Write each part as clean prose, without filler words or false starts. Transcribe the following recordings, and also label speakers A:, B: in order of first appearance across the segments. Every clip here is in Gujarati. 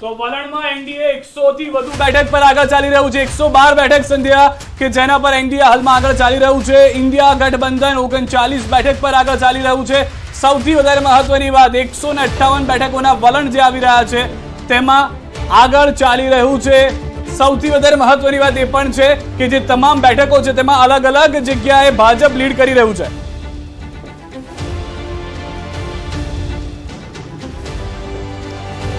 A: તો વલણમાં એનડીએ 100 થી વધુ બેઠક પર આગળ ચાલી રહ્યું છે। 112 બેઠક સંધ્યા કે જેના પર એનડીએ હાલમાં આગળ ચાલી રહ્યું છે। ઇન્ડિયા ગઠબંધન 39 બેઠક પર આગળ ચાલી રહ્યું છે। સૌથી વધારે મહત્વની વાત 158 બેઠકોના વલણ જે આવી રહ્યા છે તેમાં આગળ ચાલી રહ્યું છે। સૌથી વધારે મહત્વની વાત એ પણ છે કે જે તમામ બેઠકો છે તેમાં અલગ અલગ જગ્યાએ ભાજપ લીડ કરી રહ્યું છે।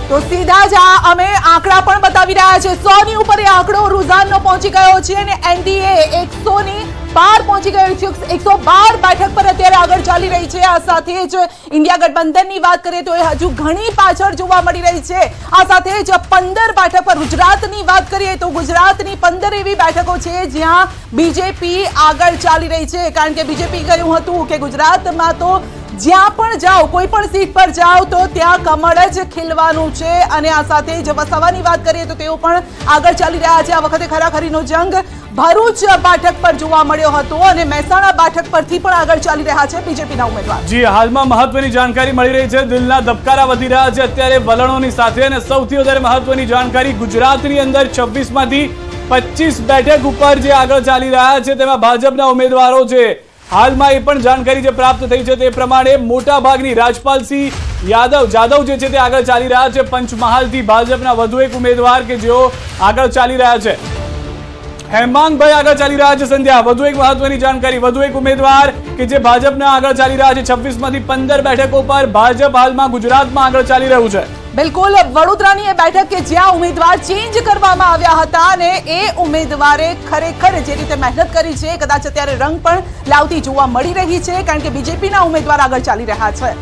B: તો સીધા જ અમે આંકડા પણ બતાવી રહ્યા છે। 100 ની ઉપર એ આંકડો રૂઝાનનો પહોંચી ગયો છે અને એનડીએ 100 ની પાર પહોંચી ગયો છે। 112 બેઠક પર અત્યારે આગળ ચાલી રહી છે। આ સાથે જ ઇન્ડિયા ગઠબંધનની વાત કરીએ તો એ હજુ ઘણી પાછળ જોવા મળી રહી છે। આ સાથે જ 15 બેઠક પર ગુજરાતની વાત કરીએ તો ગુજરાતની 15 એવી બેઠકો છે જ્યાં બીજેપી આગળ ચાલી રહી છે। કારણ કે બીજેપી કહ્યું હતું કે ગુજરાતમાં તો જ્યાં પણ જાઓ કોઈ પણ સીટ પર જાઓ તો ત્યાં કમળ જ ખીલવાનું છે। અને આ સાથે જ વસાવાની વાત કરીએ તો તેઓ પણ આગળ ચાલી રહ્યા છે। આ વખતે ખરાખરીનો જંગ ભરૂચ બેઠક પર જોવા મળ્યો હતો અને મહેસાણા બેઠક પરથી પણ આગળ ચાલી રહ્યા છે બીજેપીના ઉમેદવાર।
A: જી હાલમાં મહત્વની જાણકારી મળી રહી છે। દિલના ધબકારા વધી રહ્યા છે અત્યારે વલણોની સાથે અને સૌથી વધારે મહત્વની જાણકારી ગુજરાતની અંદર 26 માંથી 25 બેઠક ઉપર જે આગળ ચાલી રહ્યા છે તેમાં ભાજપના ઉમેદવારો છે। હાલમાં એ પણ જાણકારી જે પ્રાપ્ત થઈ છે તે પ્રમાણે મોટા ભાગની રાજપાલસિંહ જાદવ જે છે તે આગળ ચાલી રહ્યા છે। પંચમહાલથી ભાજપના વધુ એક ઉમેદવાર કે જેઓ આગળ ચાલી રહ્યા છે। હેમાંગભાઈ આગળ ચાલી રહ્યા છે। સંધ્યા વધુ એક મહત્વની જાણકારી વધુ એક ઉમેદવાર કે જે ભાજપના આગળ ચાલી રહ્યા છે। 26 માંથી 15 બેઠકો પર ભાજપ હાલમાં ગુજરાતમાં આગળ ચાલી રહ્યું છે।
B: બિલકુલ વડોદરાની એ બેઠક કે જ્યાં ઉમેદવાર ચેન્જ કરવામાં આવ્યા હતા અને એ ઉમેદવારે ખરેખર જે રીતે મહેનત કરી છે કદાચ અત્યારે રંગ પણ લાવતી જોવા મળી રહી છે કારણ કે બીજેપીના ઉમેદવાર આગળ ચાલી રહ્યા છે।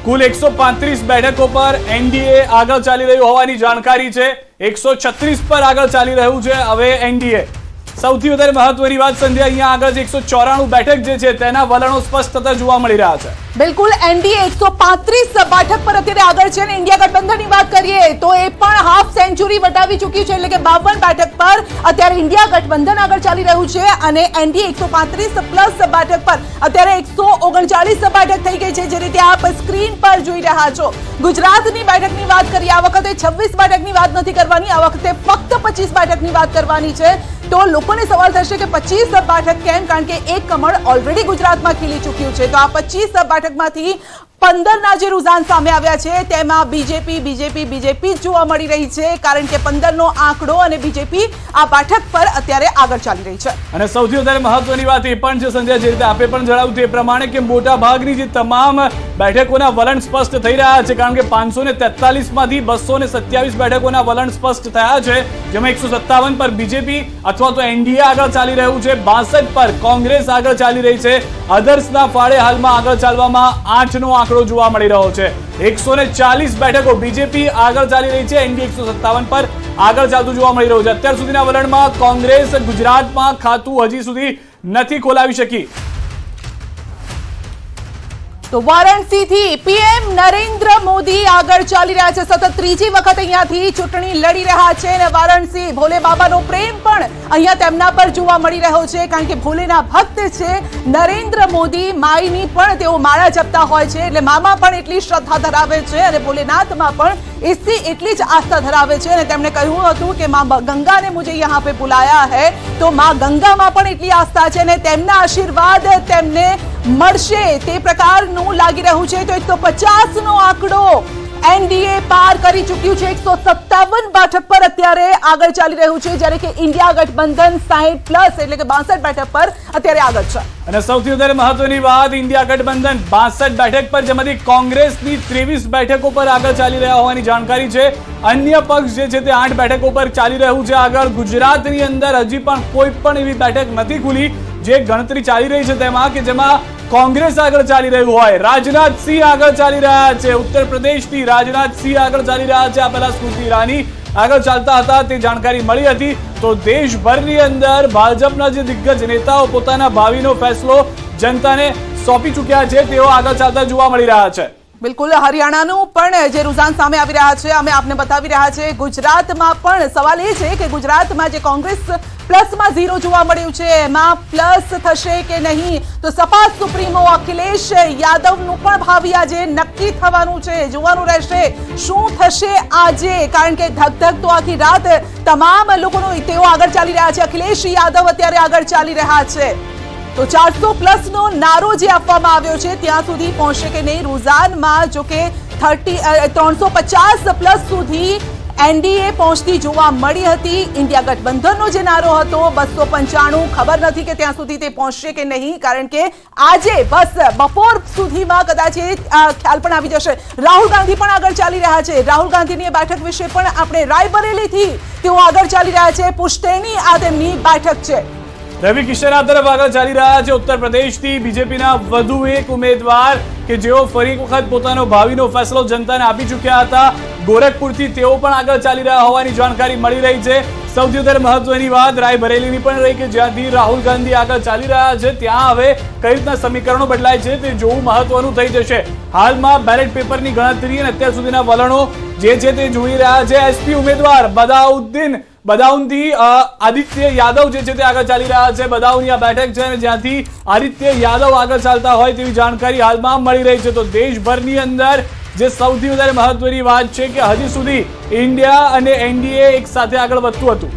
A: કુલ 135 બેઠકો પર એનડીએ આગળ ચાલી રહ્યું હોવાની જાણકારી છે। 136 પર આગળ ચાલી રહ્યું છે હવે એનડીએ। સૌથી વધારે મહત્વની વાત સંધ્યા અહીંયા આગળ 194 બેઠક જે છે તેના વલણો સ્પષ્ટ થતા જોવા મળી રહ્યા છે।
B: બિલકુલ એનડીએ 135 બેઠક પર અત્યારે આગળ છે અને ઇન્ડિયા ગઠબંધનની વાત કરીએ તો એ પણ હાફ સેન્ચુરી વટાવી ચૂક્યું છે એટલે કે 52 બેઠક પર અત્યારે ઇન્ડિયા ગઠબંધન આગળ ચાલી રહ્યું છે અને એનડીએ 135 પ્લસ બેઠક પર અત્યારે 139 બેઠક થઈ ગઈ છે જે રીતે આપ સ્ક્રીન પર જોઈ રહ્યા છો। ગુજરાતની બેઠકની વાત કરીએ આ વખતે 26 બેઠકની વાત નથી કરવાની આ વખતે ફક્ત 25 બેઠકની વાત કરવાની છે। તો લોકોને સવાલ થશે કે 25 બેઠક કેમ કારણ કે એક કમળ ઓલરેડી ગુજરાતમાં ખીલી ચૂક્યું છે। તો આ 25 બેઠકમાંથી 15 ના જે રૂઝાન સામે આવ્યા છે તેમાં બીજેપી જોવા મળી રહી છે કારણ કે 15 નો આંકડો અને બીજેપી આ બેઠક પર અત્યારે આગળ ચાલી રહી છે।
A: અને સૌથી વધારે મહત્વની વાત એ પણ છે સંજય જે રીતે આપે પણ જણાવ્યું તે પ્રમાણે કે મોટા ભાગની જે તમામ બેઠકોના વલણ સ્પષ્ટ થઈ રહ્યા છે કારણ કે 543 માંથી 227 બેઠકોના વલણ સ્પષ્ટ થયા છે જેમાં 157 પર બીજેપી અથવા તો એનડીએ આગળ ચાલી રહ્યું છે। 62 પર કોંગ્રેસ આગળ ચાલી રહી છે। અધર્સના ફાળે હાલમાં આગળ ચાલવામાં 8 નો આંકડો જોવા મળી રહ્યો છે। 140 બેઠકો બીજેપી આગળ ચાલી રહી છે। એનડીએ 157 પર આગળ ચાલતું જોવા મળી રહ્યું છે। અત્યાર સુધીના વલણમાં કોંગ્રેસ ગુજરાતમાં ખાતું હજી સુધી નથી ખોલાવી શકી।
B: તો વારાણસીથી પીએમ નરેન્દ્ર મોદી આગળ ચાલી રહ્યા છે। સતત ત્રીજી વખત અહીંયાથી ચૂંટણી લડી રહ્યા છે અને વારાણસી ભોલે બાબાનો પ્રેમ પણ અહીંયા તેમના પર જોવા મળી રહ્યો છે કારણ કે ભોલેના ભક્ત છે નરેન્દ્ર મોદી। માઈની પણ તેઓ માળા જપતા હોય છે એટલે મામાં પણ એટલી શ્રદ્ધા ધરાવે છે અને ભોલેનાથમાં પણ એટલી જ આસ્થા ધરાવે છે અને તેમણે કહ્યું હતું કે માँ गंगा ने मुझे यहाँ पे बुलाया है તો માँ ગંગામાં પણ એટલી આસ્થા છે અને તેમના આશીર્વાદ તેમને મળશે તે પ્રકારનું લાગી રહ્યું છે। તો 150 નો આંકડો એનડીએ પાર કરી ચૂક્યું છે। 157 બેઠક પર અત્યારે આગળ ચાલી રહ્યું છે જ્યારે કે ઇન્ડિયા ગઠબંધન 60 પ્લસ એટલે કે 62 બેઠક પર અત્યારે આગળ છે।
A: અને સૌથી વધારે મહત્વની વાત ઇન્ડિયા ગઠબંધન 62 બેઠક પર જેમાંથી કોંગ્રેસની 23 બેઠકો પર આગળ ચાલી રહ્યા હોવાની જાણકારી છે। અન્ય પક્ષ જે છે તે 8 બેઠકો પર ચાલી રહ્યું છે આગળ। ગુજરાતની અંદર હજી પણ કોઈ પણ એવી બેઠક નથી ખુલી જે ગણતરી ચાલી રહી છે તેમાં કે જેમાં કોંગ્રેસ આગળ ચાલી રહ્યું હોય। રાજનાથસિંહ આગળ ચાલી રહ્યા છે। ઉત્તર પ્રદેશથી રાજનાથસિંહ આગળ ચાલી રહ્યા છે। આ પહેલા સ્મૃતિ ઈરાની આગળ ચાલતા હતા તે જાણકારી મળી હતી। તો દેશભરની અંદર ભાજપના જે દિગ્ગજ નેતાઓ પોતાના ભાવિનો ફેસલો જનતાને સોંપી ચૂક્યા છે તેઓ આગળ ચાલતા જોવા મળી રહ્યા છે।
B: બિલકુલ હરિયાણાનું પણ જે રૂઝાન સામે આવી રહ્યા છે અમે આપને બતાવી રહ્યા છે। ગુજરાતમાં પણ સવાલ એ છે કે ગુજરાતમાં જે કોંગ્રેસ પ્લસમાં 0 જોવા મળ્યું છે, એમાં પ્લસ થશે કે નહીં? તો સપા સુપ્રીમો અખિલેશ યાદવનું પણ ભાવિ આજે નક્કી થવાનું છે, જોવાનું રહેશે શું થશે આજે, કારણ કે ધક તો આખી રાત તમામ લોકોનો તેઓ આગળ ચાલી રહ્યા છે. અખિલેશ યાદવ અત્યારે આગળ ચાલી રહ્યા છે. તો 400 નો નારો જે આપવામાં આવ્યો છે ત્યાં સુધી પહોંચશે કે નહીં? રૂઝાનમાં જો કે 350 સુધી એનડીએ પહોંચતી જોવા મળી હતી. ઇન્ડિયા ગઠબંધનનો જે નારો હતો 295, ખબર નથી કે ત્યાં સુધી તે પહોંચશે કે નહીં, કારણ કે આજે બસ બપોર સુધીમાં કદાચ ખ્યાલ પણ આવી જશે. રાહુલ ગાંધી પણ આગળ ચાલી રહ્યા છે. રાહુલ ગાંધીની બેઠક વિશે પણ આપણે રાયબરેલીથી તેઓ આગળ ચાલી રહ્યા છે. પુશ્તૈની આ તેમની બેઠક છે.
A: રવિ કિશન આ તરફ આગળ ચાલી રહ્યા છે. ઉત્તર પ્રદેશથી બીજેપીના વધુ એક ઉમેદવાર કે જેઓ ફરી વખત પોતાનો ભાવિનો ફેસલો જનતાને આપી ચૂક્યા હતા, ગોરખપુરથી તેઓ પણ આગળ ચાલી રહ્યા હોવાની જાણકારી મળી રહી છે. સૌથી વધારે મહત્વની વાત રાયબરેલીની પણ રહી કે જ્યાંથી રાહુલ ગાંધી આગળ ચાલી રહ્યા છે ત્યાં હવે કઈ રીતના સમીકરણો બદલાય છે તે જોવું મહત્વનું થઈ જશે. હાલમાં બેલેટ પેપરની ગણતરી અને અત્યાર સુધીના વલણો જે છે તે જોઈ રહ્યા છે. એસપી ઉમેદવાર બદાઉનથી આદિત્ય યાદવ જે છે તે આગળ ચાલી રહ્યા છે. બદાઉની આ બેઠક છે જ્યાંથી આદિત્ય યાદવ આગળ ચાલતા હોય તેવી જાણકારી હાલમાં મળી રહી છે. તો દેશભરની અંદર જે સૌથી વધારે મહત્વની વાત છે કે હજી સુધી ઇન્ડિયા અને એનડીએ એક સાથે આગળ વધતું હતું.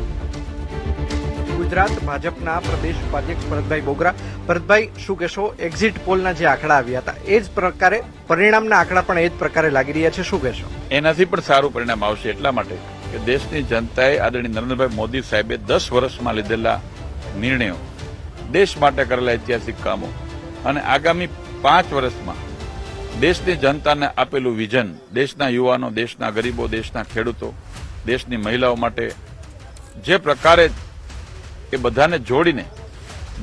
C: ગુજરાત ભાજપના પ્રદેશ ઉપાધ્યક્ષ ભરતભાઈ બોગરા. ભરતભાઈ, શું કહેશો? એક્ઝિટ પોલના જે આંકડા આવ્યા હતા એ જ પ્રકારે પરિણામના આંકડા પણ એ જ પ્રકારે લાગી રહ્યા છે, શું કહેશો?
D: એનાથી પણ સારું પરિણામ આવશે એટલા માટે કે દેશની જનતાએ આદરણીય નરેન્દ્રભાઈ મોદી સાહેબે 10 વર્ષમાં લીધેલા નિર્ણયો, દેશ માટે કરેલા ઐતિહાસિક કામો અને આગામી 5 વર્ષમાં દેશની જનતાને આપેલું વિઝન, દેશના યુવાનો, દેશના ગરીબો, દેશના ખેડૂતો, દેશની મહિલાઓ માટે જે પ્રકારે એ બધાને જોડીને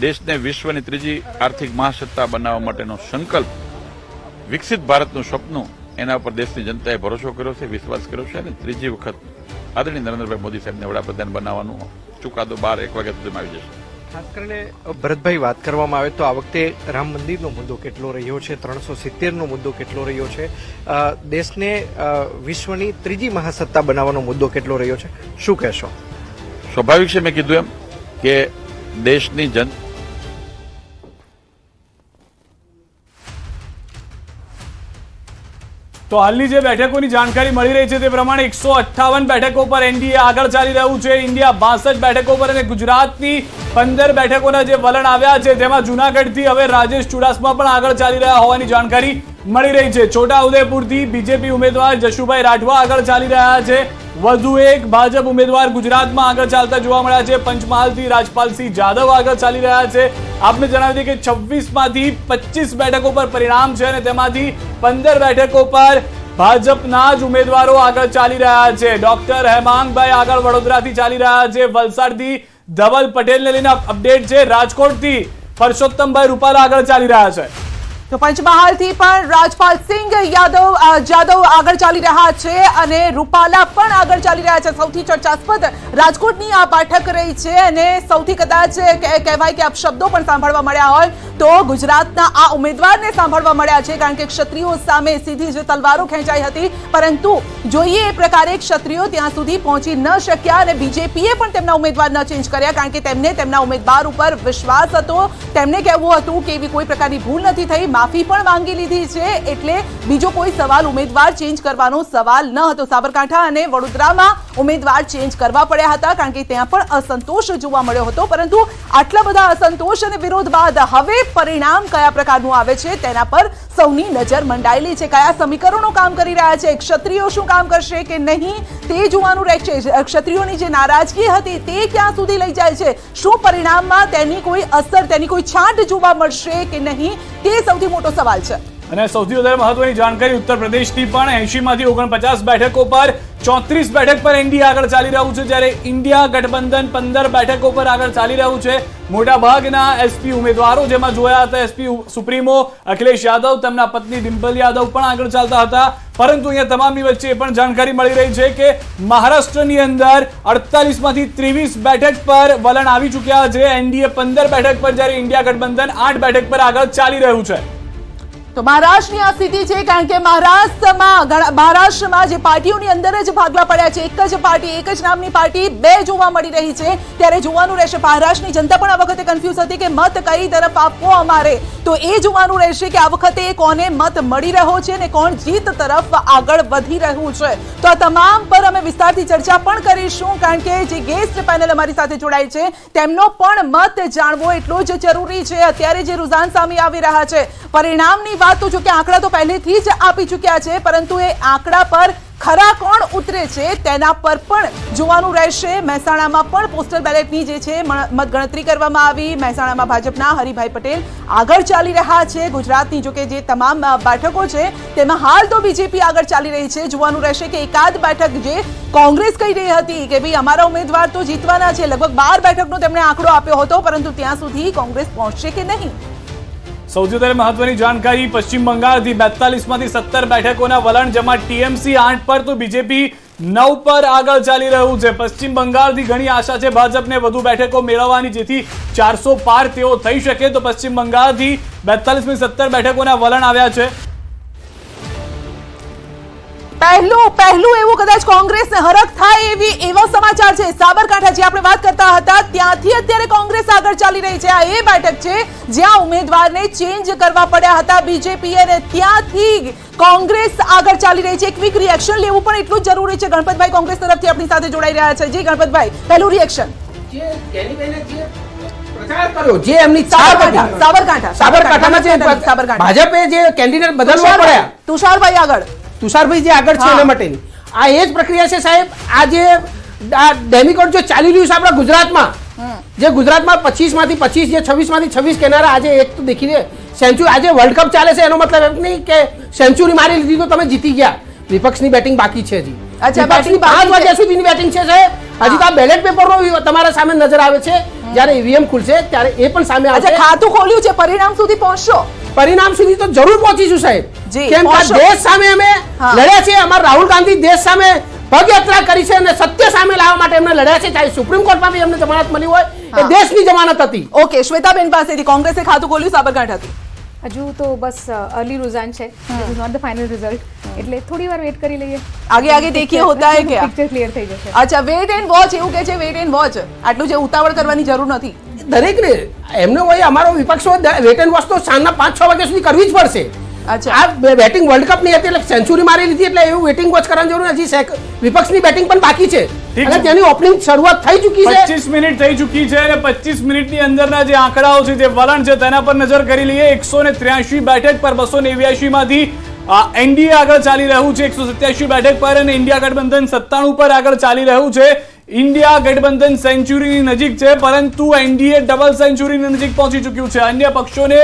D: દેશને વિશ્વની ત્રીજી આર્થિક મહાસત્તા બનાવવા માટેનો સંકલ્પ, વિકસિત ભારતનું સપનું, એના પર દેશની જનતાએ ભરોસો કર્યો છે, વિશ્વાસ કર્યો છે અને ત્રીજી વખત આદરણીય નરેન્દ્રભાઈ મોદી સાહેબને વડાપ્રધાન બનાવવાનો ચુકાદો 1 વાગ્યા સુધીમાં આવી જશે.
C: ખાસ કરીને ભરતભાઈ, વાત કરવામાં આવે તો આ વખતે રામ મંદિરનો મુદ્દો કેટલો રહ્યો છે, 370નો મુદ્દો કેટલો રહ્યો છે, દેશને વિશ્વની ત્રીજી મહાસત્તા બનાવવાનો મુદ્દો કેટલો રહ્યો છે, શું કહેશો?
D: સ્વાભાવિક છે, મેં કીધું એમ કે દેશની
A: તો હાલની જે બેઠકોની જાણકારી મળી રહી છે તે પ્રમાણે 158 બેઠકો પર એનડીએ આગળ ચાલી રહ્યું છે. ઇન્ડિયા 62 બેઠકો પર અને ગુજરાતની 15 બેઠકોના જે વલણ આવ્યા છે તેમાં જૂનાગઢથી હવે રાજેશ ચુડાસમા પણ આગળ ચાલી રહ્યા હોવાની જાણકારી મળી રહી છે. છોટાઉદેપુરથી બીજેપી ઉમેદવાર જશુભાઈ રાઠવા આગળ ચાલી રહ્યા છે. વધુ એક ભાજપ ઉમેદવાર ગુજરાતમાં આગળ ચાલતા જોવા મળ્યા છે. પંચમહાલથી રાજપાલસિંહ જાદવ આગળ ચાલી રહ્યા છે. આપને જણાવી દઈએ કે 26માંથી 25 બેઠકો પર પરિણામ છે અને તેમાંથી 15 બેઠકો પર ભાજપના જ ઉમેદવારો આગળ ચાલી રહ્યા છે. ડોક્ટર હેમાંગભાઈ આગળ વડોદરાથી ચાલી રહ્યા છે. વલસાડથી ધવલ પટેલને લઈને અપડેટ છે. રાજકોટથી પરસોત્તમભાઈ રૂપાલા આગળ ચાલી રહ્યા છે.
B: તો પંચમહાલથી પણ રાજપાલસિંહ જાદવ આગળ ચાલી રહ્યા છે અને રૂપાલા પણ આગળ ચાલી રહ્યા છે. સૌથી ચર્ચાસ્પદ રાજકોટની આ બેઠક રહી છે અને સૌથી કદાચ કહેવાય કે અપશબ્દો પણ સાંભળવા મળ્યા હોય તો ગુજરાતના આ ઉમેદવારને સાંભળવા મળ્યા છે, કારણ કે ક્ષત્રિયો સામે સીધી જ તલવારો ખેંચાઈ હતી, પરંતુ જોઈએ એ પ્રકારે ક્ષત્રિયો ત્યાં સુધી પહોંચી ન શક્યા અને બીજેપીએ પણ તેમના ઉમેદવાર ન ચેન્જ કર્યા, કારણ કે તેમને તેમના ઉમેદવાર ઉપર વિશ્વાસ હતો. તેમને કહેવું હતું કે એવી કોઈ પ્રકારની ભૂલ નથી થઈ, માફી પણ માંગી લીધી છે, એટલે બીજો કોઈ સવાલ ઉમેદવાર ચેન્જ કરવાનો સવાલ ન હતો. સાબરકાંઠા અને વડોદરામાં ઉમેદવાર ચેન્જ કરવા પડ્યા હતા કારણ કે ત્યાં પણ અસંતોષ જોવા મળ્યો હતો, પરંતુ આટલા બધા અસંતોષ અને વિરોધ બાદ હવે પરિણામ કયા પ્રકારનું આવે છે તેના પર સૌની નજર મંડાયેલી છે. કયા સમીકરણો કામ કરી રહ્યા છે, ક્ષત્રિયો શું કામ કરશે કે નહીં તે જોવાનું રહેશે. ક્ષત્રિયોની જે નારાજગી હતી તે ક્યાં સુધી લઈ જાય છે, શું પરિણામમાં તેની કોઈ અસર, તેની કોઈ છાંટ જોવા મળશે કે નહીં તે સૌથી મોટો સવાલ છે.
A: અને સૌથી વધારે મહત્વની જાણકારી ઉત્તર પ્રદેશથી પણ 80માંથી 49 બેઠકો પર 34 બેઠક પર એનડીએ આગળ ચાલી રહ્યું છે, જ્યારે ઇન્ડિયા ગઠબંધન 15 બેઠકો પર આગળ ચાલી રહ્યું છે. મોટાભાગના એસપી ઉમેદવારો જેમાં જોયા હતા એસપી સુપ્રીમો અખિલેશ યાદવ, તેમના પત્ની ડિમ્પલ યાદવ પણ આગળ ચાલતા હતા, પરંતુ અહીંયા તમામની વચ્ચે એ પણ જાણકારી મળી રહી છે કે મહારાષ્ટ્રની અંદર 48માંથી 23 બેઠક પર વલણ આવી ચૂક્યા છે. એનડીએ 15 બેઠક પર, જ્યારે ઇન્ડિયા ગઠબંધન 8 બેઠક પર આગળ ચાલી રહ્યું છે.
B: તો મહારાષ્ટ્રની આ સ્થિતિ છે, કારણ કે મહારાષ્ટ્રમાં જે પાર્ટીઓની અંદર જ ભાગલા પડ્યા છે, એક જ પાર્ટી, એક જ નામની પાર્ટી બે જોવા મળી રહી છે. ત્યારે જોવાનું રહેશે. મહારાષ્ટ્રની જનતા પણ આ વખતે કન્ફ્યુઝ હતી કે મત કઈ તરફ આપવો અમારે, તો એ જોવાનું રહેશે કે આ વખતે કોને મત મળી રહ્યો છે અને કોણ જીત તરફ આગળ વધી રહ્યું છે. તો આ તમામ પર અમે વિસ્તારથી ચર્ચા પણ કરીશું, કારણ કે જે ગેસ્ટ પેનલ અમારી સાથે જોડાય છે તેમનો પણ મત જાણવો એટલો જ જરૂરી છે. અત્યારે જે રુઝાન સામે આવી રહ્યા છે, પરિણામની વાત તો જો કે આંકડા તો પહેલેથી જ આપી ચૂક્યા છે, પરંતુ એ આંકડા પર ખરા કોણ ઉતરે છે તેના પર પણ જોવાનું રહેશે. મહેસાણામાં પણ પોસ્ટલ બેલેટની જે છે મતગણતરી કરવામાં આવી. મહેસાણામાં ભાજપના હરિભાઈ પટેલ આગળ ચાલી રહ્યા છે. ગુજરાતની જો કે જે તમામ બેઠકો છે તેમાં હાલ તો બીજેપી આગળ ચાલી રહી છે. જોવાનું રહેશે કે એકાદ બેઠક જે કોંગ્રેસ કહી રહી હતી કે ભાઈ અમારા ઉમેદવાર તો જીતવાના છે, લગભગ 12 બેઠકનો તેમણે આંકડો આપ્યો હતો, પરંતુ ત્યાં સુધી કોંગ્રેસ પહોંચશે કે નહીં.
A: સૌથી વધારે મહત્વની જાણકારી, પશ્ચિમ બંગાળથી 42 માંથી 17 બેઠકોના વલણ, જેમાં ટીએમસી 8 પર તો બીજેપી 9 પર આગળ ચાલી રહ્યું છે. પશ્ચિમ બંગાળથી ઘણી આશા છે ભાજપને વધુ બેઠકો મેળવવાની, જેથી 400 પાર તેઓ થઈ શકે. તો પશ્ચિમ બંગાળથી 42 માંથી 17 બેઠકોના વલણ આવ્યા છે.
B: પહેલું એવું કદાચ કોંગ્રેસને હરખ થાય એવા સમાચાર છે. સાબરકાંઠા જે આપણે વાત કરતા હતા ત્યાંથી અત્યારે કોંગ્રેસ આગળ ચાલી રહી છે. આ એ બેઠક છે જ્યાં ઉમેદવારને ચેન્જ કરવા પડ્યા હતા બીજેપી, અને ત્યાંથી કોંગ્રેસ આગળ ચાલી રહી છે. એક ક્વિક રિએક્શન લેવું પણ એટલું જ જરૂરી છે. ગણપતભાઈ કોંગ્રેસ તરફથી આપણી સાથે જોડાઈ રહ્યા છે. જી ગણપતભાઈ, પહેલું રિએક્શન.
E: જે એમની સાબરકાંઠામાં ભાજપે જે કેન્ડિડેટ બદલવા પડ્યા,
B: તુષારભાઈ આગળ
E: તુષારભાઈ જે આગળ છે એના માટેની આ એ જ પ્રક્રિયા છે સાહેબ. આ જે ડેમિકોડ જો ચાલી રહ્યું છે આપણા ગુજરાતમાં, જે ગુજરાતમાં 25 માંથી 25, જે 26 માંથી 26 કેનારા, આજે એક તો દેખીને સેન્ચુરી, આજે વર્લ્ડ કપ ચાલે છે એનો મતલબ એમ નહીં કે સેન્ચુરી મારી લીધી તો તમે જીતી ગયા. વિપક્ષની બેટિંગ બાકી છે હજી.
B: અચ્છા,
E: 5 વાગ્યા સુધીની બેટિંગ છે સાહેબ. હજી તો આ બેલેટ પેપરનો તમારા સામે નજર આવે છે. જ્યારે ઈવીએમ ખુલશે ત્યારે એ પણ સામે આવશે.
B: ખાતું ખોલ્યું છે, પરિણામ સુધી પહોંચશો?
E: પરિણામ સુધી તો જરૂર પહોંચીશું સાહેબ.
B: જી,
E: કેમ કે દેશ સામે અમે લડ્યા છે. અમારા રાહુલ ગાંધી દેશ સામે પગયાત્રા કરી છે અને સત્ય સામે લાવવા માટે એમને લડ્યા છે. ચાહે સુપ્રીમ કોર્ટમાં બી એમને જમાનત મળી હોય, એ દેશની જમાનત હતી.
B: ઓકે, શ્વેતાબેન પાસેથી કોંગ્રેસે ખાતું ખોલ્યું સાબરકાંઠાથી.
F: હજુ તો બસ અર્લી रुझान છે, it is not the final result, એટલે થોડી વાર વેટ કરી લઈએ.
B: આગે દેખીએ હોતા હે क्या?
F: પિક્ચર ક્લિયર થઈ જશે.
B: અચ્છા, વેટ એન્ડ વોચ એવું કે છે. વેટ એન્ડ વોચ, આટલું જે ઉતાવળ કરવાની જરૂર નથી.
E: દરેકને એમને હોય, અમારો વિપક્ષ હોય, વેટ એન્ડ વોચ તો સાંજના 5-6 વાગ્યા સુધી કરવી જ પડશે.
B: અચ્છા,
E: આ બેટિંગ વર્લ્ડ કપ ની હતી એટલે સેન્ચુરી મારી લીધી એટલે એવું વેટિંગ વોચ કરવાની જરૂર નથી. વિપક્ષની બેટિંગ પણ બાકી છે અને તેની ઓપનિંગ શરૂઆત થઈ ચૂકી છે.
A: 25 મિનિટ થઈ ચૂકી છે અને 25 મિનિટની અંદરના જે આંકડાઓ છે, જે વલણ છે, તેના પર નજર કરી લઈએ. 183 બેઠક પર 289 માંથી એનડીએ આગળ ચાલી રહ્યું છે 187 બેઠક પર, અને ઇન્ડિયા ગઠબંધન 97 પર આગળ ચાલી રહ્યું છે. ઇન્ડિયા ગઠબંધન સેન્ચુરીની નજીક છે, પરંતુ એનડીએ ડબલ સેન્ચુરીની નજીક પહોંચી ચૂક્યું છે. અન્ય પક્ષોને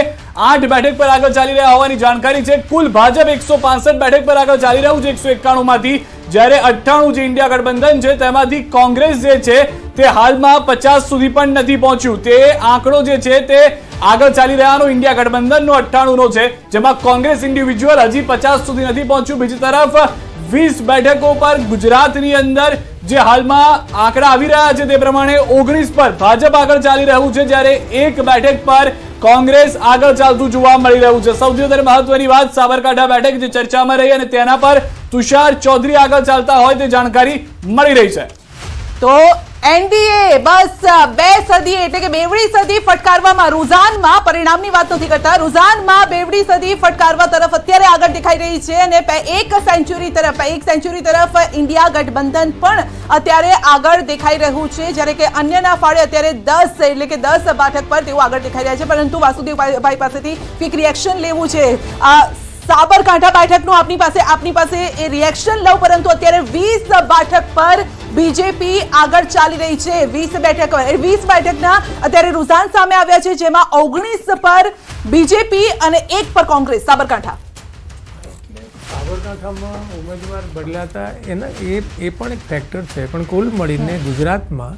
A: 8 બેઠક પર આગળ ચાલી રહ્યા હોવાની જાણકારી છે. કુલ ભાજપ 165 બેઠક પર આગળ ચાલી રહ્યું છે 191 માંથી, જ્યારે 98 જે ઇન્ડિયા ગઠબંધન છે તેમાંથી કોંગ્રેસ જે છે તે હાલમાં 50 સુધી પણ નથી પહોંચ્યું. તે આંકડો જે છે તે આગળ ચાલી રહ્યાનો ઇન્ડિયા ગઠબંધનનો 98 નો છે, જેમાં કોંગ્રેસ ઇન્ડિવિજ્યુઅલ હજી 50 સુધી નથી પહોંચ્યું. બીજી તરફ 20 બેઠકો પર ગુજરાતની અંદર જે હાલમાં આંકડા આવી રહ્યા છે તે પ્રમાણે 19 પર ભાજપ આગળ ચાલી રહ્યું છે, જ્યારે 1 બેઠક પર કોંગ્રેસ આગળ ચાલતું જોવા મળી રહ્યું છે. સૌથી વધારે મહત્વની વાત સાબરકાંઠા બેઠક જે ચર્ચામાં રહી અને તેના પર તુષાર ચૌધરી આગળ ચાલતા હોય તે જાણકારી મળી રહી છે.
B: તો એનડીએ બસ 2 સદી એટલે કે બેવડી સદી ફટકારવામાં, રુઝાનમાં પરિણામની વાત નથી કરતા, રુઝાનમાં બેવડી સદી ફટકારવા તરફ અત્યારે આગળ દેખાઈ રહી છે. અને એક સેન્ચુરી તરફ ઇન્ડિયા ગઠબંધન પણ અત્યારે આગળ દેખાઈ રહ્યું છે, જ્યારે કે અન્યના ફાળે અત્યારે 10 એટલે કે 10 બેઠક પર તેઓ આગળ દેખાઈ રહ્યા છે. પરંતુ વાસુદેવભાઈ પાસેથી ક્વિક રિએક્શન લેવું છે. સાબરકાંઠા બેઠકનું આપની પાસે એ રિએક્શન લઉં, પરંતુ અત્યારે 20 બેઠક પર બીજેપી આગળ ચાલી રહી છે. 20 બેઠકના અત્યારે રુઝાન સામે આવ્યા છે, જેમાં 19 પર બીજેપી અને 1 પર કોંગ્રેસ.
G: સાબરકાંઠામાં ઉમેદવાર બદલાતા એના એ પણ એક ફેક્ટર છે, પણ કુલ મળીને ગુજરાતમાં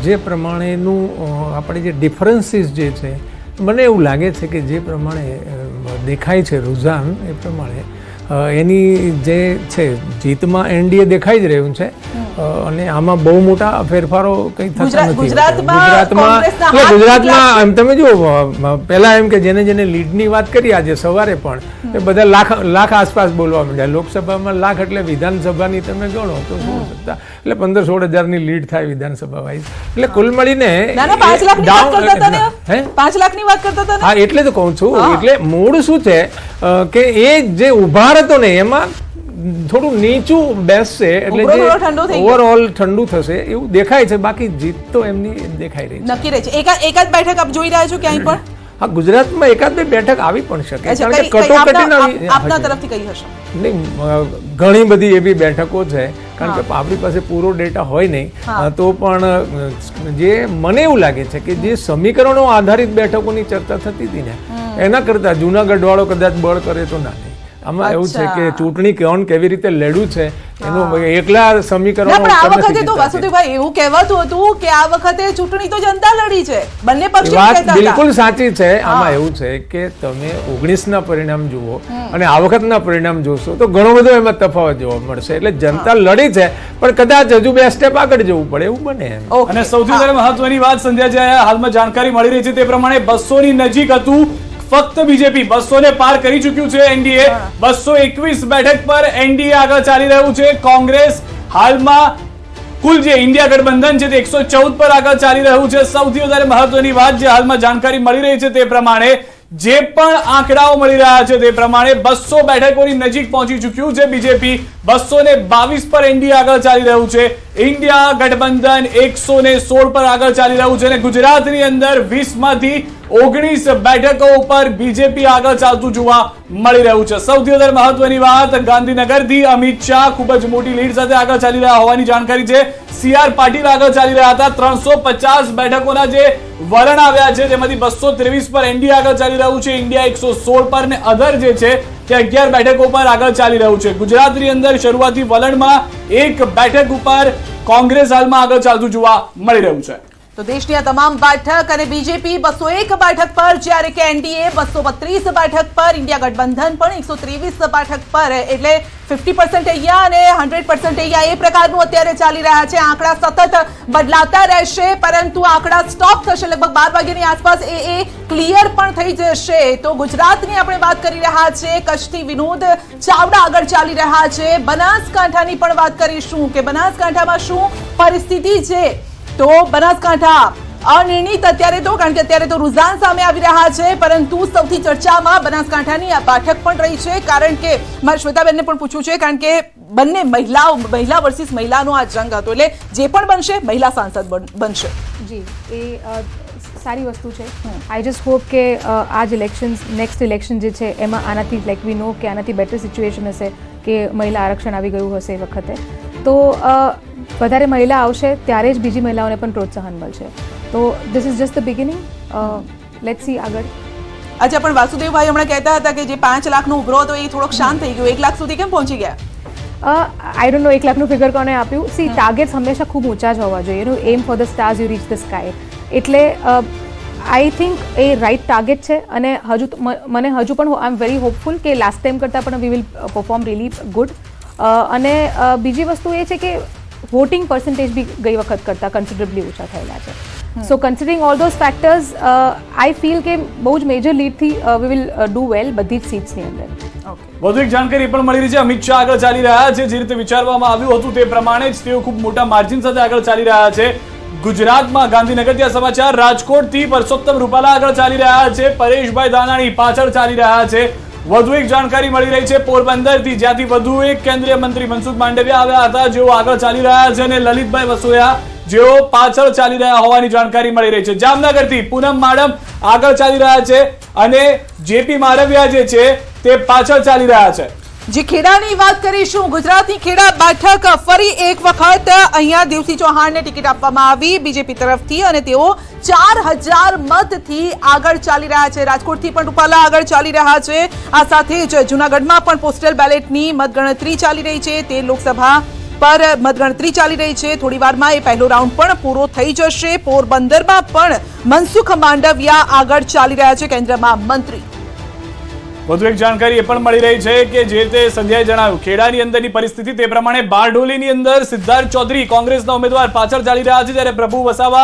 G: જે પ્રમાણેનું આપણે જે ડિફરન્સીસ જે છે, મને એવું લાગે છે કે જે પ્રમાણે દેખાય છે રુઝાન એ પ્રમાણે એની જે છે જીતમાં એનડીએ દેખાઈ જ રહ્યું છે, અને આમાં બહુ મોટા ફેરફારો કંઈ થતા નથી.
B: ગુજરાતમાં
G: ગુજરાતમાં એમ તમે જુઓ, પહેલા એમ કે જેને લીડની વાત કરી આજે સવારે પણ એ બધા લાખ આસપાસ બોલવા માંડ્યા. લોકસભામાં લાખ એટલે વિધાનસભાની તમે ગણો તો શું થતા, એટલે 15-16 હજારની લીડ થાય વિધાનસભા વાઇઝ. એટલે કુલ મળીને
B: 5 લાખની વાત કરતા હતા.
G: હા, એટલે તો કહું છું. એટલે મૂળ શું છે કે એ જે ઉભાર હતો ને એમાં થોડું નીચું બેસશે એટલે ઓવરઓલ ઠંડુ થશે એવું દેખાય છે. બાકી જીત તો એમની દેખાઈ રહી છે,
B: નક્કી રહી છે. એકાદ બેઠક આપ જોઈ રહ્યા છો ક્યાંય પણ?
G: હા, ગુજરાતમાં એકાદ બે બેઠક આવી પણ શકે, કારણ કે
B: આપના તરફથી કઈ હશે?
G: નહીં, ઘણી બધી એવી બેઠકો છે, કારણ કે આપણી પાસે પૂરો ડેટા હોય નહીં તો પણ જે મને એવું લાગે છે કે જે સમીકરણો આધારિત બેઠકોની ચર્ચા થતી હતી ને એના કરતા જુનાગઢ વાળો કદાચ બળ કરે તો ના. આમાં એવું છે કે ચૂંટણી કોણ કેવી રીતે લડ્યું છે એનું એકલા સમીકરણો.
B: પણ આ વખતે તો વાસુદેવભાઈ એવું કહેવાતું હતું કે આ વખતે ચૂંટણી તો જનતા લડી છે, બંને પક્ષ
G: વાત બિલકુલ સાચી છે. આમાં એવું છે કે તમે 19 ના પરિણામ જુઓ અને આ વખતના પરિણામ જોશો તો ઘણો બધો એમાં તફાવત જોવા મળશે. એટલે જનતા લડી છે પણ કદાચ હજુ 2 સ્ટેપ આગળ જવું પડે એવું બને.
A: અને સૌથી વધારે મહત્વની વાત સંધ્યા જે હાલમાં જાણકારી મળી રહી છે તે પ્રમાણે 200 ની નજીક હતું, ફક્ત બીજેપી 200 ને પાર કરી ચૂક્યું છે. એનડીએ 221 બેઠક પર એનડીએ આગળ ચાલી રહ્યું છે. કોંગ્રેસ હાલમાં કુલ જે ઇન્ડિયા ગઠબંધન છે તે 114 પર આગળ ચાલી રહ્યું છે. સૌથી વધારે મહત્વની વાત જે હાલમાં જાણકારી મળી રહી છે તે પ્રમાણે જે પણ આંકડાઓ મળી રહ્યા છે તે પ્રમાણે 200 બેઠકોની નજીક પહોંચી ચૂક્યું છે બીજેપી. 222 પર એનડીએ આગળ ચાલી રહ્યું છે. ઇન્ડિયા ગઠબંધન 116 પર આગળ ચાલી રહ્યું છે અને ગુજરાતની અંદર 20 માંથી 19 બેઠકો ઉપર બીજેપી આગળ ચાલતું જોવા મળી રહ્યું છે. સૌથી વધારે મહત્વની વાત, ગાંધીનગરથી અમિત શાહ ખૂબ જ મોટી લીડ સાથે આગળ ચાલી રહ્યા હોવાની જાણકારી છે. CR પાટીલ આગળ ચાલી રહ્યા હતા. 350 બેઠકોના જે વલણ આવ્યા છે તેમાંથી 223 પર એનડીએ આગળ ચાલી રહ્યું છે, ઇન્ડિયા 116 પર ને અધર જે છે તે 11 બેઠકો પર આગળ ચાલી રહ્યું છે. ગુજરાતની અંદર શરૂઆતી વલણમાં 1 બેઠક ઉપર કોંગ્રેસ હાલમાં આગળ ચાલતું જોવા મળી રહ્યું છે.
B: તો દેશની આ તમામ બેઠક અને બીજેપી 201 બેઠક પર, જ્યારે કે એનડીએ 232 બેઠક પર, ઇન્ડિયા ગઠબંધન પણ 123 બેઠક પર, એટલે 50% અહીંયા અને 100% અહીંયા એ પ્રકારનું અત્યારે ચાલી રહ્યા છે. આંકડા સતત બદલાતા રહેશે, પરંતુ આંકડા સ્ટોપ થશે લગભગ 12 વાગ્યાની આસપાસ. એ ક્લિયર પણ થઈ જશે. તો ગુજરાતની આપણે વાત કરી રહ્યા છે. કચ્છથી વિનોદ ચાવડા આગળ ચાલી રહ્યા છે. બનાસકાંઠાની પણ વાત કરીશું કે બનાસકાંઠામાં શું પરિસ્થિતિ છે. તો બનાસકાંઠા અનિર્ણિત અત્યારે તો, કારણ કે અત્યારે તો રુઝાન સામે આવી રહ્યા છે, પરંતુ સૌથી ચર્ચામાં બનાસકાંઠાની આ બેઠક પણ રહી છે. કારણ કે મારે શ્વેતાબેનને પણ પૂછ્યું છે, કારણ કે બંને મહિલા વર્સિસ મહિલાનો આ જંગ હતો, એટલે જે પણ બનશે મહિલા સાંસદ બનશે.
F: જી, એ સારી વસ્તુ છે. આઈ જસ્ટ હોપ કે આ જ નેક્સ્ટ ઇલેક્શન જે છે એમાં આનાથી લાઈક વી નો કે આનાથી બેટર સિચ્યુએશન હશે કે મહિલા આરક્ષણ આવી ગયું હશે એ વખતે, તો વધારે મહિલા આવશે ત્યારે જ બીજી મહિલાઓને પણ પ્રોત્સાહન મળશે. તો this is just the beginning. Let's see આગળ.
B: અચ્છા, પણ વાસુદેવભાઈ હમણાં કહેતા હતા કે જે 5 લાખનો ઉભરો હતો એ થોડોક શાંત થઈ ગયો. 1 લાખ સુધી કેમ પહોંચી ગયા?
F: આઈ ડોન્ટ નો 1 લાખનું ફિગર કોને આપ્યું. સી, ટાર્ગેટ્સ હંમેશા ખૂબ ઊંચા જ હોવા જોઈએ. એનું aim for the stars you reach the sky. એટલે I think a right target છે. અને મને હજુ પણ આઈ એમ વેરી હોપફુલ કે લાસ્ટ ટાઈમ કરતાં પણ we will perform really good. અને બીજી વસ્તુ એ છે કે વોટિંગ પર્સન્ટેજ બી ગઈ વખત કરતાં કન્સિડરેબલી ઓછા થયેલા છે. So considering all those factors, I feel કે બહુ જ મેજર લીડથી વી વિલ ડુ વેલ બધી જ સીટ્સની અંદર.
A: વધુ એક જાણકારી પણ મળી રહી છે. અમિત શાહ આગળ ચાલી રહ્યા છે. જે રીતે વિચારવામાં આવ્યું હતું તે પ્રમાણે જ તેઓ ખૂબ મોટા માર્જિન સાથે આગળ ચાલી રહ્યા છે. ગુજરાતમાં ગાંધીનગરથી આ સમાચાર. રાજકોટથી પરસોત્તમ રૂપાલા આગળ ચાલી રહ્યા છે. પરેશભાઈ ધાનાણી પાછળ ચાલી રહ્યા છે. વધુ એક જાણકારી મળી રહી છે પોરબંદરથી, જ્યાંથી વધુ એક કેન્દ્રીય મંત્રી મનસુખ માંડવિયા આવ્યા હતા, જેઓ આગળ ચાલી રહ્યા છે, અને લલિતભાઈ વસોયા જેઓ પાછળ ચાલી રહ્યા હોવાની જાણકારી મળી રહી છે. જામનગરથી પૂનમ માડમ આગળ ચાલી રહ્યા છે અને જેપી મારવિયા જે છે તે પાછળ ચાલી રહ્યા છે.
B: જે ખેડાની વાત કરીશું, ગુજરાતની ખેડા બેઠક ફરી એક વખત અહીંયા દેવસિંહ ચૌહાણને ટિકિટ આપવામાં આવી બીજેપી તરફથી, અને તેઓ 4000 મતથી આગળ ચાલી રહ્યા છે. રાજકોટથી પણ રૂપાલા આગળ ચાલી રહ્યા છે. આ સાથે જ જૂનાગઢમાં પણ પોસ્ટલ બેલેટની મતગણતરી ચાલી રહી છે. તે લોકસભા પર મતગણતરી ચાલી રહી છે. થોડી વારમાં એ પહેલો રાઉન્ડ પણ પૂરો થઈ જશે. પોરબંદરમાં પણ મનસુખ માંડવિયા આગળ ચાલી રહ્યા છે, કેન્દ્રમાં મંત્રી.
A: વધુ એક જાણકારી એ પણ મળી રહી છે કે જે તે સંધ્યાએ જણાવ્યું ખેડાની અંદરની પરિસ્થિતિ તે પ્રમાણે બારડોલીની અંદર સિદ્ધાર્થ ચૌધરી કોંગ્રેસના ઉમેદવાર પાછળ ચાલી રહ્યા છે, જ્યારે પ્રભુ વસાવા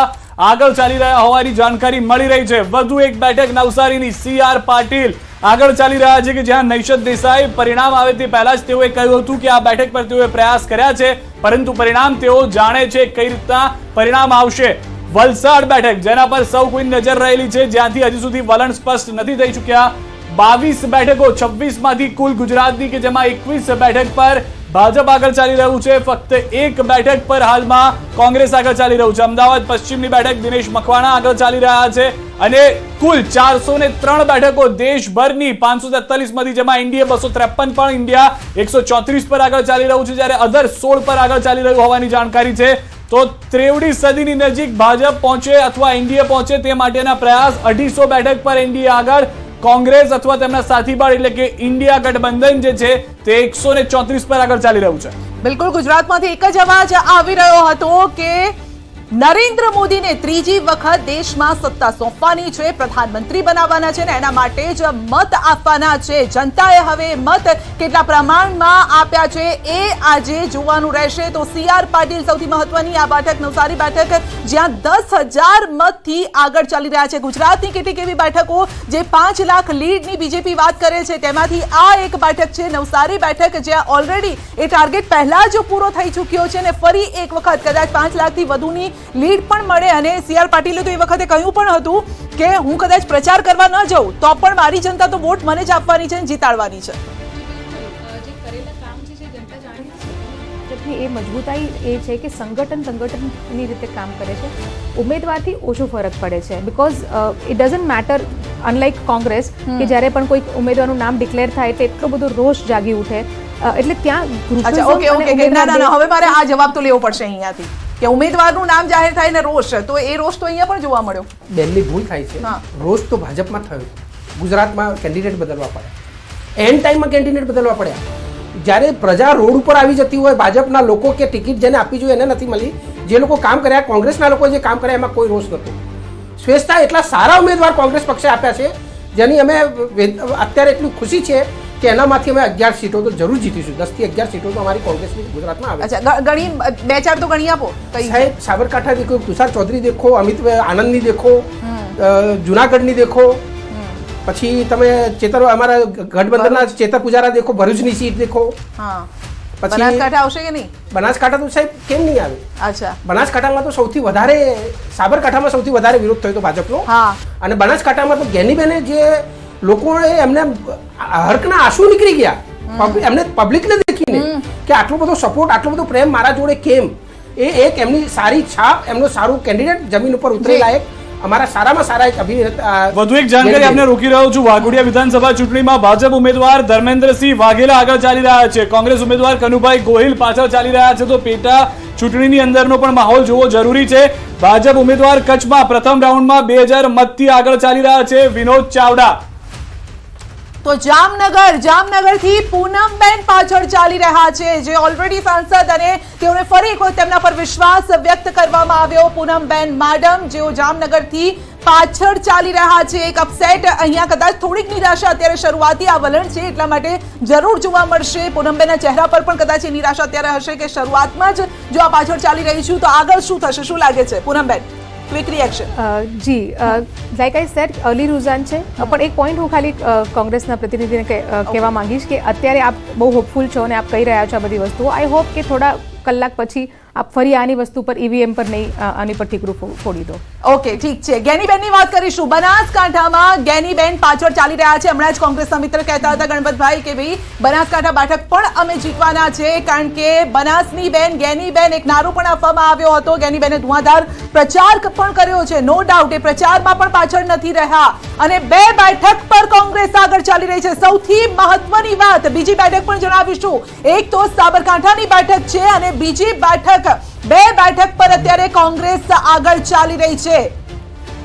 A: આગળ ચાલી રહ્યા હોવાની જાણકારી મળી રહી છે. વધુ એક બેઠક નવસારીની CR પાટીલ આગળ ચાલી રહ્યા છે કે જ્યાં નૈશદ દેસાઈ પરિણામ આવે તે પહેલા જ તેઓએ કહ્યું હતું કે આ બેઠક પર તેઓએ પ્રયાસ કર્યા છે, પરંતુ પરિણામ તેઓ જાણે છે કઈ રીતના પરિણામ આવશે. વલસાડ બેઠક જેના પર સૌ કોઈની નજર રહેલી છે, જ્યાંથી હજી સુધી વલણ સ્પષ્ટ નથી થઈ ચૂક્યા. 22 બેઠકો 26 માંથી કુલ ગુજરાતની કે જેમાં 21 બેઠક પર ભાજપ આગળ ચાલી રહ્યું છે. ફક્ત એક બેઠક પર હાલમાં કોંગ્રેસ આગળ ચાલી રહ્યું છે. અમદાવાદ પશ્ચિમની બેઠક દિનેશ મકવાણા આગળ ચાલી રહ્યા છે અને કુલ 403 બેઠકો દેશભરની 543 માંથી જેમાં ઇન્ડિયા 253 પણ ઇન્ડિયા 134 પર આગળ ચાલી રહ્યું છે, જ્યારે અધર 16 પર આગળ ચાલી રહ્યું હોવાની જાણકારી છે. તો 23 સદીની નજીક ભાજપ પહોંચે અથવા ઇન્ડિયા પહોંચે તે માટેના પ્રયાસ. 250 બેઠક પર ઇન્ડિયા આગળ, કોંગ્રેસ અથવા તેમના સાથીદાર એટલે કે ઇન્ડિયા ગઠબંધન જે છે તે 134 પર આગળ ચાલી રહ્યું છે.
B: બિલકુલ, ગુજરાતમાંથી એક જ અવાજ આવી રહ્યો હતો કે નરેન્દ્ર મોદીને ત્રીજી વખત દેશમાં સત્તા સોંપવાની છે, પ્રધાનમંત્રી બનાવવાના છે ને એના માટે જ મત આપવાના છે. જનતાએ હવે મત કેટલા પ્રમાણમાં આપ્યા છે એ આજે જોવાનું રહેશે. તો CR પાટીલ સૌથી મહત્વની આ બેઠક નવસારી બેઠક જ્યાં 10,000 મતથી આગળ ચાલી રહ્યા છે. ગુજરાતની કેટલીક એવી બેઠકો જે 5 લાખ લીડની બીજેપી વાત કરે છે તેમાંથી આ એક બેઠક છે નવસારી બેઠક, જ્યાં ઓલરેડી એ ટાર્ગેટ પહેલા જ પૂરો થઈ ચૂક્યો છે અને ફરી એક વખત કદાચ 5 લાખથી વધુની લીડ પણ મળે. અને CR પાટીલે તો એ વખતે કહ્યું પણ હતું કે હું કદાચ પ્રચાર કરવા ન જાઉં તો પણ મારી જનતા તો વોટ મને જ આપવાની છે, જીતાડવાની છે.
F: એ મજબૂતાઈ એ છે કે સંગઠનની રીતે કામ કરે છે. ઉમેદવારથી ઓછો ફરક પડે છે because it doesn't matter, unlike Congress કે જ્યારે પણ કોઈ ઉમેદવારનું નામ ડિક્લેર થાય એટલે એટલો બધો રોષ જાગી ઉઠે, એટલે ત્યાં
B: હવે મારે આ જવાબ તો લેવો પડશે અહીંયાથી કે ઉમેદવારનું નામ જાહેર થાય ને રોષ, તો એ રોષ તો અહીંયા પણ જોવા મળ્યો.
E: બેનની ભૂલ થાય છે. રોષ તો ભાજપમાં થયો, ગુજરાતમાં કેન્ડિડેટ બદલવા પડે, એન્ડ ટાઈમમાં કેન્ડિડેટ બદલવા પડ્યા. જ્યારે પ્રજા રોડ ઉપર આવી જતી હોય, ભાજપના લોકો કે ટિકિટ જેને આપવી જોઈએ એને નથી મળી, જે લોકો કામ કર્યા, કોંગ્રેસના લોકો જે કામ કર્યા એમાં કોઈ રોષ નહોતો. શ્રેષ્ઠતા એટલા સારા ઉમેદવાર કોંગ્રેસ પક્ષે આપ્યા છે જેની અમે અત્યારે એટલી ખુશી છે કે એનામાંથી અમે 11 સીટો તો જરૂર જીતીશું. 10 થી 11 સીટો તો અમારી કોંગ્રેસની ગુજરાતમાં આવે છે.
B: ગણી 2-4 તો ગણી આપો.
E: સાહેબ, સાબરકાંઠા દેખો, તુષાર ચૌધરી દેખો, અમિત આનંદની દેખો, જુનાગઢની દેખો, પછી તમે અમારા ગઠબંધનના ચેતર પુજારા દેખો, ભરૂચની સીટ દેખો.
B: પછી બનાસકાંઠા આવશે કે નહીં?
E: બનાસકાંઠા તો સાહેબ કેમ નહીં આવે?
B: અચ્છા,
E: બનાસકાંઠામાં તો સૌથી વધારે, સાબરકાંઠામાં સૌથી વધારે વિરોધ થયો હતો ભાજપનો. અને બનાસકાંઠામાં તો ગેનીબેને જે લોકોએ એમને હરકના આંસુ નીકળી ગયા એમને પબ્લિકને દેખીને કે આટલો બધો સપોર્ટ, આટલો બધો પ્રેમ મારા જોડે કેમ, એ એક એમની સારી છાપ, એમનો સારું કેન્ડિડેટ જમીન ઉપર ઉતરે લાયક અમારા સારામાં સારા એક અભિનેતા.
A: વધુ એક જાણકારી આપને રોકી રહ્યો છું. વાઘોડિયા વિધાનસભા ચૂંટણીમાં ભાજપ ઉમેદવાર ધર્મેન્દ્રસિંહ વાઘેલા આગળ ચાલી રહ્યા છે, કોંગ્રેસ ઉમેદવાર કનુભાઈ ગોહિલ પાછળ ચાલી રહ્યા છે. તો પેટા ચૂંટણીની અંદરનો પણ માહોલ જોવો જરૂરી છે. ભાજપ ઉમેદવાર કચ્છમાં પ્રથમ રાઉન્ડમાં 2000 મતથી આગળ ચાલી રહ્યા છે વિનોદ ચાવડા.
B: તો જામનગરથી પૂનમબેન પાછળ ચાલી રહ્યા છે, જે ઓલરેડી સાંસદ અને તેઓને ફરી એક વખત તેમના પર વિશ્વાસ વ્યક્ત કરવામાં આવ્યો. પૂનમબેન માડમ જેઓ જામનગરથી પાછળ ચાલી રહ્યા છે. એક અપસેટ અહીંયા કદાચ થોડીક નિરાશા અત્યારે શરૂઆતી આ વલણ છે એટલા માટે જરૂર જોવા મળશે. પૂનમબેનના ચહેરા પર પણ કદાચ એ નિરાશા અત્યારે હશે કે શરૂઆતમાં જ જો આ પાછળ ચાલી રહી છું તો આગળ શું થશે, શું લાગે છે પૂનમબેન? Quick reaction.
F: જી, લાઈક આઈ સેડ, અર્લી રૂઝાન છે. પણ એક પોઈન્ટ હું ખાલી કોંગ્રેસના પ્રતિનિધિને કહેવા માંગીશ કે અત્યારે આપ બહુ હોપફુલ છો અને આપ કહી રહ્યા છો આ બધી વસ્તુઓ. આઈ હોપ કે થોડા કલાક પછી આપ ફરી આની વસ્તુ પર ઈવીએમ પર નહીં આની પર ઠીકરું ફોડી દો.
B: ઓકે, ઠીક છે. ગેનીબેનની વાત કરીશું. બનાસકાંઠામાં ગેનીબેન પાછળ ચાલી રહ્યા છે. હમણાં જ કોંગ્રેસના મિત્ર કહેતા હતા ગણપતભાઈ કે ભાઈ બનાસકાંઠા બેઠક પણ અમે જીતવાના છે, કારણ કે બનાસની બેન ગેનીબેન, એક નારો પણ આપવામાં આવ્યો હતો. ગેનીબેને ધુઆધાર પ્રચાર પણ કર્યો છે, નો ડાઉટ. એ પ્રચારમાં પણ પાછળ નથી રહ્યા અને 2 બેઠક પર કોંગ્રેસ આગળ ચાલી રહી છે. સૌથી મહત્વની વાત, બીજી બેઠક પણ જણાવીશું. એક તો સાબરકાંઠાની બેઠક છે અને બીજી બેઠક 2 બેઠક પર અત્યારે કોંગ્રેસ આગળ ચાલી રહી છે.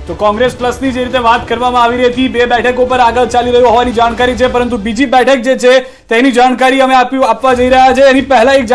A: તો કોંગ્રેસ પ્લસની જે રીતે વાત કરવામાં આવી રહી હતી, 2 બેઠકો પર આગળ ચાલી રહ્યો હોવાની જાણકારી છે, પરંતુ બીજી બેઠક જે છે તેની જાણકારી અમે આપવા જઈ રહ્યા છે. એની પહેલા એક